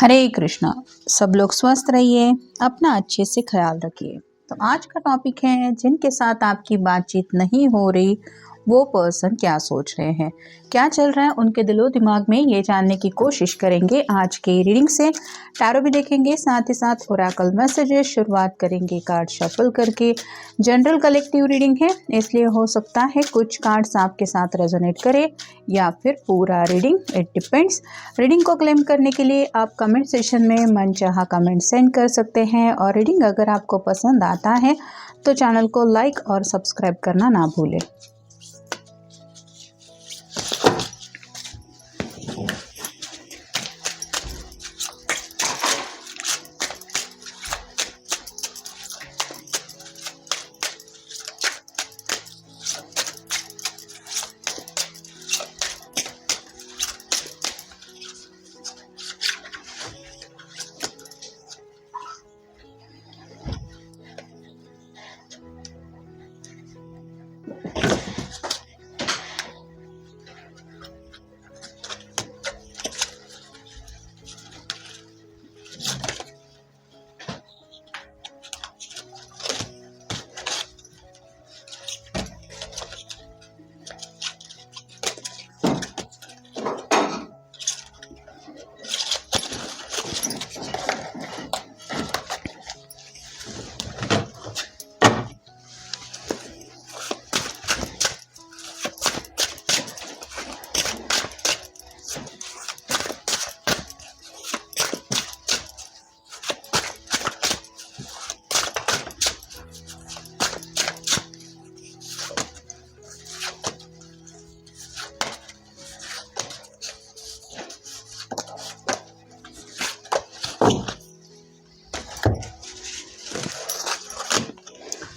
हरे कृष्णा। सब लोग स्वस्थ रहिए, अपना अच्छे से ख्याल रखिए। तो आज का टॉपिक है, जिनके साथ आपकी बातचीत नहीं हो रही वो पर्सन क्या सोच रहे हैं, क्या चल रहा है उनके दिलो दिमाग में, ये जानने की कोशिश करेंगे आज के रीडिंग से। टैरो भी देखेंगे, साथ ही साथ ओरेकल मैसेजेस। शुरुआत करेंगे कार्ड शफल करके। जनरल कलेक्टिव रीडिंग है, इसलिए हो सकता है कुछ कार्ड्स आपके साथ रेजोनेट करे या फिर पूरा रीडिंग, इट डिपेंड्स। रीडिंग को क्लेम करने के लिए आप कमेंट सेशन में मनचाहा कमेंट सेंड कर सकते हैं। और रीडिंग अगर आपको पसंद आता है तो चैनल को लाइक और सब्सक्राइब करना ना भूलें।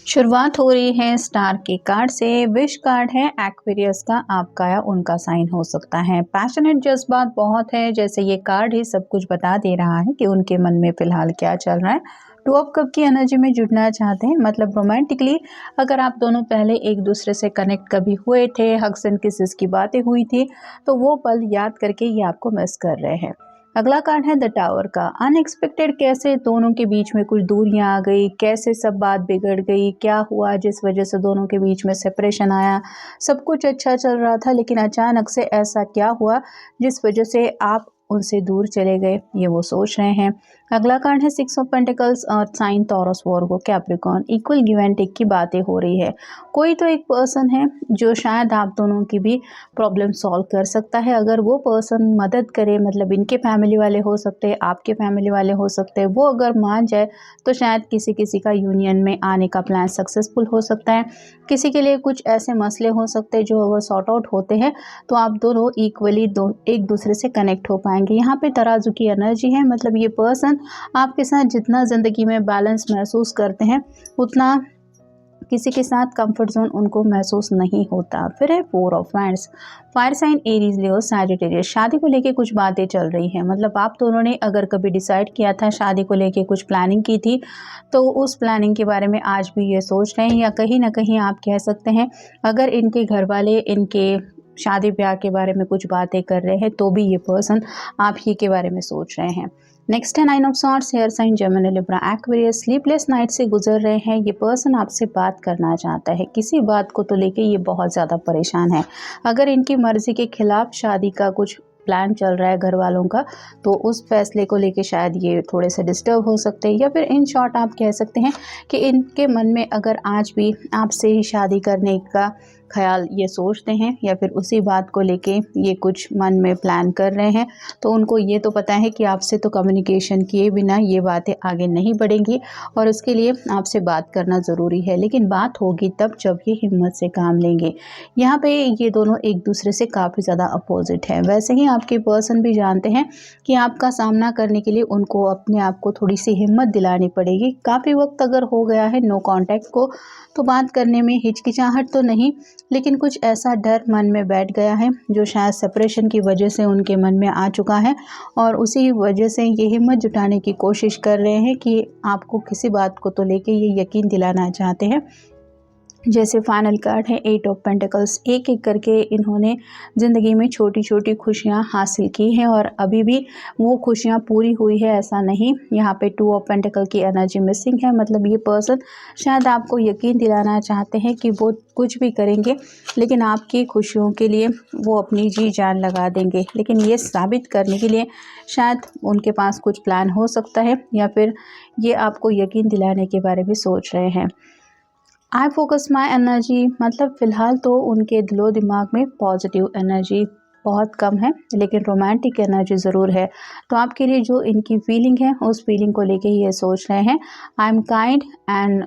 शुरुआत हो रही है स्टार के कार्ड से। विश कार्ड है एक्वेरियस का, आपका या उनका साइन हो सकता है। पैशनेट जज्बात बहुत है, जैसे ये कार्ड ही सब कुछ बता दे रहा है कि उनके मन में फिलहाल क्या चल रहा है। टू ऑफ कप की एनर्जी में जुड़ना चाहते हैं, मतलब रोमांटिकली। अगर आप दोनों पहले एक दूसरे से कनेक्ट कभी हुए थे, हग्स एंड किसेस की बातें हुई थी, तो वो पल याद करके ये आपको मिस कर रहे हैं। अगला कार्ड है द टावर का। अनएक्सपेक्टेड कैसे दोनों के बीच में कुछ दूरियां आ गई, कैसे सब बात बिगड़ गई, क्या हुआ जिस वजह से दोनों के बीच में सेपरेशन आया। सब कुछ अच्छा चल रहा था, लेकिन अचानक से ऐसा क्या हुआ जिस वजह से आप उनसे दूर चले गए, ये वो सोच रहे हैं। अगला कार्ड है सिक्स ऑफ पेंटिकल्स और sign Taurus Virgo Capricorn. Equal give and take की बातें हो रही है। कोई तो एक पर्सन है जो शायद आप दोनों की भी प्रॉब्लम सॉल्व कर सकता है। अगर वो पर्सन मदद करे, मतलब इनके फैमिली वाले हो सकते हैं, आपके फैमिली वाले हो सकते हैं, वो अगर मान जाए तो शायद किसी किसी का यूनियन में आने का प्लान सक्सेसफुल हो सकता है। किसी के लिए कुछ ऐसे मसले हो सकते हैं जो अगर सॉर्ट आउट होते हैं तो आप दोनों इक्वली एक दूसरे से कनेक्ट हो पाएंगे। यहाँ पे तराजू की एनर्जी है, मतलब ये पर्सन आपके साथ जितना ज़िंदगी में बैलेंस महसूस करते हैं उतना किसी के साथ कंफर्ट जोन उनको महसूस नहीं होता। फिर है four of wands. Fire sign Aries, Leo, Sagittarius. शादी को लेके कुछ बातें चल रही हैं, मतलब आप दोनों ने अगर कभी डिसाइड किया था शादी को लेके, कुछ प्लानिंग की थी, तो उस प्लानिंग के बारे में आज भी ये सोच रहे हैं। या कहीं ना कहीं आप कह सकते हैं अगर इनके घर वाले इनके शादी ब्याह के बारे में कुछ बातें कर रहे हैं तो भी ये पर्सन आप ही के बारे में सोच रहे हैं। नेक्स्ट है nine of swords, air sign Gemini, Libra, Aquarius. Sleepless night से गुजर रहे हैं, ये पर्सन आपसे बात करना चाहता है। किसी बात को तो लेके ये बहुत ज़्यादा परेशान है। अगर इनकी मर्जी के खिलाफ शादी का कुछ प्लान चल रहा है घर वालों का, तो उस फैसले को लेके शायद ये थोड़े से डिस्टर्ब हो सकते हैं। या फिर इन शॉर्ट आप कह सकते हैं कि इनके मन में अगर आज भी आपसे ही शादी करने का ख्याल ये सोचते हैं, या फिर उसी बात को लेके ये कुछ मन में प्लान कर रहे हैं, तो उनको ये तो पता है कि आपसे तो कम्युनिकेशन किए बिना ये बातें आगे नहीं बढ़ेंगी और उसके लिए आपसे बात करना ज़रूरी है। लेकिन बात होगी तब जब ये हिम्मत से काम लेंगे। यहाँ पे ये दोनों एक दूसरे से काफ़ी ज़्यादा अपोजिट है। वैसे ही आपके पर्सन भी जानते हैं कि आपका सामना करने के लिए उनको अपने आप को थोड़ी सी हिम्मत दिलानी पड़ेगी। काफ़ी वक्त अगर हो गया है नो कांटेक्ट को, तो बात करने में हिचकिचाहट तो नहीं, लेकिन कुछ ऐसा डर मन में बैठ गया है जो शायद सेपरेशन की वजह से उनके मन में आ चुका है, और उसी वजह से ये हिम्मत जुटाने की कोशिश कर रहे हैं कि आपको किसी बात को तो लेके ये यकीन दिलाना चाहते हैं जैसे फाइनल कार्ड है 8 ऑफ पेंटिकल्स, एक एक करके इन्होंने ज़िंदगी में छोटी छोटी खुशियां हासिल की हैं और अभी भी वो खुशियां पूरी हुई है ऐसा नहीं। यहाँ पे 2 ऑफ पेंटिकल की एनर्जी मिसिंग है, मतलब ये पर्सन शायद आपको यकीन दिलाना चाहते हैं कि वो कुछ भी करेंगे लेकिन आपकी खुशियों के लिए वो अपनी जी जान लगा देंगे। लेकिन ये साबित करने के लिए शायद उनके पास कुछ प्लान हो सकता है या फिर ये आपको यकीन दिलाने के बारे में सोच रहे हैं। आई फोकस माई एनर्जी, मतलब फ़िलहाल तो उनके दिलो दिमाग में पॉजिटिव एनर्जी बहुत कम है लेकिन रोमांटिक एनर्जी ज़रूर है। तो आपके लिए जो इनकी फीलिंग है उस फीलिंग को लेके ही ये सोच रहे हैं। I am kind and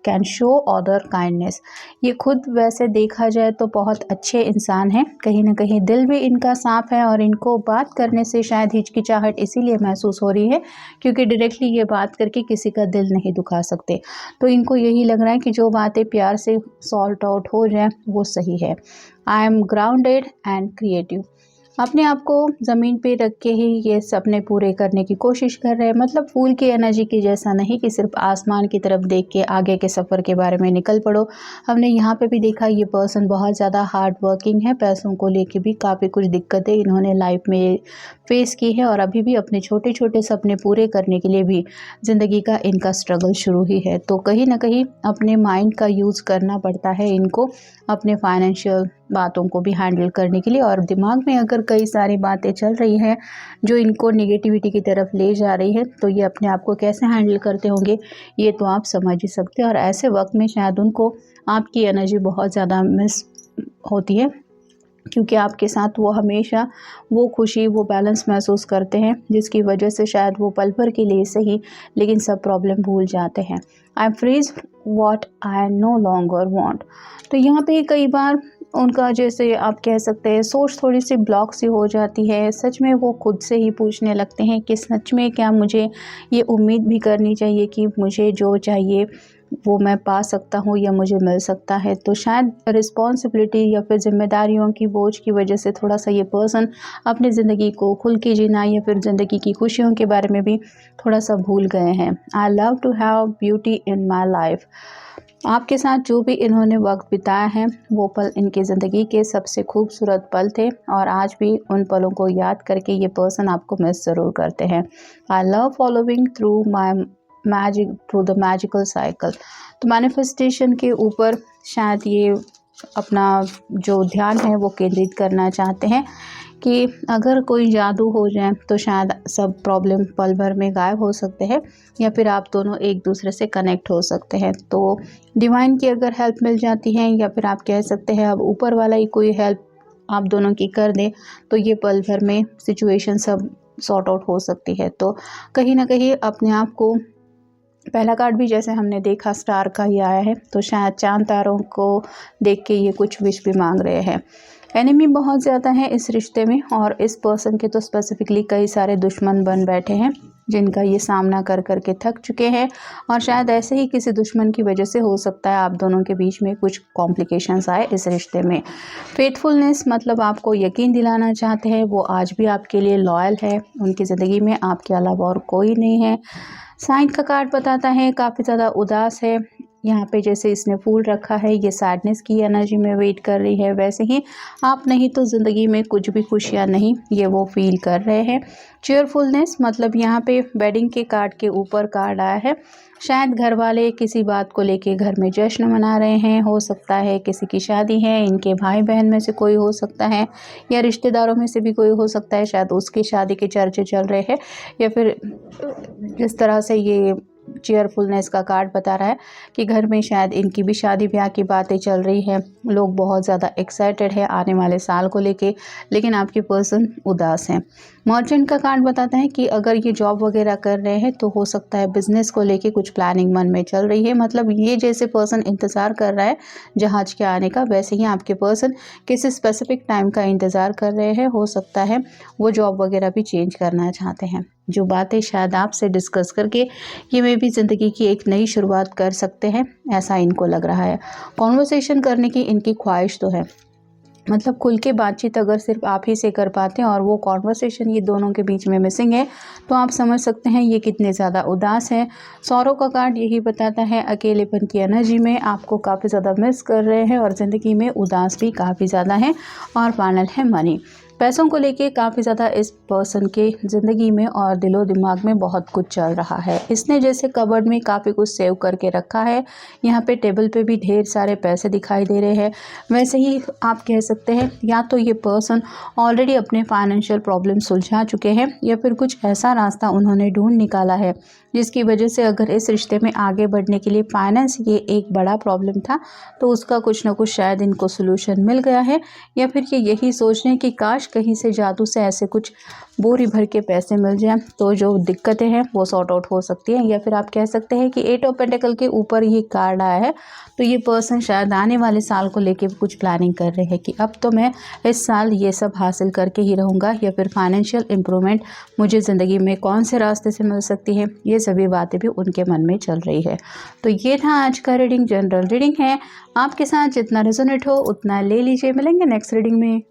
can show other kindness. ये खुद वैसे देखा जाए तो बहुत अच्छे इंसान हैं, कहीं ना कहीं दिल भी इनका साफ है और इनको बात करने से शायद हिचकिचाहट इसीलिए महसूस हो रही है क्योंकि डायरेक्टली ये बात करके किसी का दिल नहीं दुखा सकते। तो इनको यही लग रहा है कि जो बातें प्यार से सॉल्ट आउट हो जाए वो सही है। I am grounded and creative, अपने आप को ज़मीन पे रख के ही ये सपने पूरे करने की कोशिश कर रहे हैं। मतलब फूल की एनर्जी की जैसा नहीं कि सिर्फ आसमान की तरफ देख के आगे के सफ़र के बारे में निकल पड़ो। हमने यहाँ पे भी देखा ये पर्सन बहुत ज़्यादा हार्ड वर्किंग है, पैसों को लेके भी काफ़ी कुछ दिक्कतें इन्होंने लाइफ में फेस की है और अभी भी अपने छोटे छोटे सपने पूरे करने के लिए भी ज़िंदगी का इनका स्ट्रगल शुरू ही है। तो कहीं ना कहीं अपने माइंड का यूज़ करना पड़ता है इनको अपने फाइनेंशियल बातों को भी हैंडल करने के लिए। और दिमाग में अगर कई सारी बातें चल रही हैं जो इनको निगेटिविटी की तरफ ले जा रही है तो ये अपने आप को कैसे हैंडल करते होंगे ये तो आप समझ ही सकते हैं। और ऐसे वक्त में शायद उनको आपकी एनर्जी बहुत ज़्यादा मिस होती है क्योंकि आपके साथ वो हमेशा वो खुशी वो बैलेंस महसूस करते हैं जिसकी वजह से शायद वो पल भर के लिए सही लेकिन सब प्रॉब्लम भूल जाते हैं। I freeze what I no longer want. तो यहाँ पे कई बार उनका जैसे आप कह सकते हैं सोच थोड़ी सी ब्लॉक सी हो जाती है। सच में वो खुद से ही पूछने लगते हैं कि सच में क्या मुझे ये उम्मीद भी करनी चाहिए कि मुझे जो चाहिए वो मैं पा सकता हूँ या मुझे मिल सकता है। तो शायद रिस्पॉन्सिबिलिटी या फिर जिम्मेदारियों की बोझ की वजह से थोड़ा सा ये पर्सन अपनी ज़िंदगी को खुल के जीना या फिर ज़िंदगी की खुशियों के बारे में भी थोड़ा सा भूल गए हैं। I love to have beauty in my life, आपके साथ जो भी इन्होंने वक्त बिताया है वो पल इनकी ज़िंदगी के सबसे खूबसूरत पल थे और आज भी उन पलों को याद करके ये पर्सन आपको मिस ज़रूर करते हैं। I love following through my magic through the magical cycle. तो मैनिफेस्टेशन के ऊपर शायद ये अपना जो ध्यान है वो केंद्रित करना चाहते हैं कि अगर कोई जादू हो जाए तो शायद सब प्रॉब्लम पल भर में गायब हो सकते हैं या फिर आप दोनों एक दूसरे से कनेक्ट हो सकते हैं। तो डिवाइन की अगर हेल्प मिल जाती है या फिर आप कह सकते हैं अब ऊपर वाला ही कोई हेल्प आप दोनों की कर दे तो ये पल भर में सिचुएशन सब सॉर्ट आउट हो सकती है। तो कहीं ना कहीं अपने आप को पहला कार्ड भी जैसे हमने देखा स्टार का ही आया है तो शायद चांद तारों को देख के ये कुछ विश भी मांग रहे हैं। एनिमी बहुत ज़्यादा है इस रिश्ते में और इस पर्सन के तो स्पेसिफिकली कई सारे दुश्मन बन बैठे हैं जिनका ये सामना कर कर के थक चुके हैं और शायद ऐसे ही किसी दुश्मन की वजह से हो सकता है आप दोनों के बीच में कुछ कॉम्प्लिकेशंस आए इस रिश्ते में। फेथफुलनेस मतलब आपको यकीन दिलाना चाहते हैं वो आज भी आपके लिए लॉयल है, उनकी ज़िंदगी में आपके अलावा और कोई नहीं है। साइन का कार्ड बताता है काफ़ी ज़्यादा उदास है, यहाँ पे जैसे इसने फूल रखा है ये सैडनेस की एनर्जी में वेट कर रही है, वैसे ही आप नहीं तो ज़िंदगी में कुछ भी खुशियाँ नहीं ये वो फील कर रहे हैं। चेयरफुलनेस मतलब यहाँ पे वेडिंग के कार्ड के ऊपर कार्ड आया है, शायद घर वाले किसी बात को लेके घर में जश्न मना रहे हैं, हो सकता है किसी की शादी है, इनके भाई बहन में से कोई हो सकता है या रिश्तेदारों में से भी कोई हो सकता है, शायद उसकी शादी के चर्चे चल रहे हैं या फिर जिस तरह से ये चेयरफुलनेस का कार्ड बता रहा है कि घर में शायद इनकी भी शादी ब्याह की बातें चल रही हैं, लोग बहुत ज़्यादा एक्साइटेड है आने वाले साल को लेके, लेकिन आपके पर्सन उदास हैं। मर्चेंट का कार्ड बताता है कि अगर ये जॉब वगैरह कर रहे हैं तो हो सकता है बिजनेस को लेके कुछ प्लानिंग मन में चल रही है। मतलब ये जैसे पर्सन इंतज़ार कर रहा है जहाज के आने का वैसे ही आपके पर्सन किसी स्पेसिफिक टाइम का इंतज़ार कर रहे हैं, हो सकता है वो जॉब वगैरह भी चेंज करना चाहते हैं। जो बातें शायद आपसे डिस्कस करके ये में भी ज़िंदगी की एक नई शुरुआत कर सकते हैं ऐसा इनको लग रहा है। कॉन्वर्सेशन करने की इनकी ख्वाहिश तो है, मतलब खुल के बातचीत अगर सिर्फ आप ही से कर पाते हैं और वो कॉन्वर्सेशन ये दोनों के बीच में मिसिंग है, तो आप समझ सकते हैं ये कितने ज़्यादा उदास हैं। सौरों का कार्ड यही बताता है अकेलेपन की एनर्जी में आपको काफ़ी ज़्यादा मिस कर रहे हैं और ज़िंदगी में उदास भी काफ़ी ज़्यादा है। और फाइनल है मनी। पैसों को लेके काफ़ी ज़्यादा इस पर्सन के ज़िंदगी में और दिलो दिमाग में बहुत कुछ चल रहा है। इसने जैसे कबर्ड में काफ़ी कुछ सेव करके रखा है, यहाँ पे टेबल पे भी ढेर सारे पैसे दिखाई दे रहे हैं। वैसे ही आप कह सकते हैं या तो ये पर्सन ऑलरेडी अपने फाइनेंशियल प्रॉब्लम सुलझा चुके हैं या फिर कुछ ऐसा रास्ता उन्होंने ढूंढ निकाला है जिसकी वजह से अगर इस रिश्ते में आगे बढ़ने के लिए फाइनेंस ये एक बड़ा प्रॉब्लम था, तो उसका कुछ ना कुछ शायद इनको सोल्यूशन मिल गया है। या फिर ये यही सोच रहे हैं कि काश कहीं से जादू से ऐसे कुछ बोरी भर के पैसे मिल जाएं तो जो दिक्कतें हैं वो सॉर्ट आउट हो सकती हैं। या फिर आप कह सकते हैं कि 8 ऑफ पेंटिकल के ऊपर ये कार्ड आया है, तो ये पर्सन शायद आने वाले साल को लेके कुछ प्लानिंग कर रहे हैं कि अब तो मैं इस साल ये सब हासिल करके ही रहूँगा, या फिर फाइनेंशियल इम्प्रूवमेंट मुझे ज़िंदगी में कौन से रास्ते से मिल सकती है, ये सभी बातें भी उनके मन में चल रही है। तो ये था आज का रीडिंग, जनरल रीडिंग है। आपके साथ जितना रेजोनेट हो उतना ले लीजिए। मिलेंगे नेक्स्ट रीडिंग में।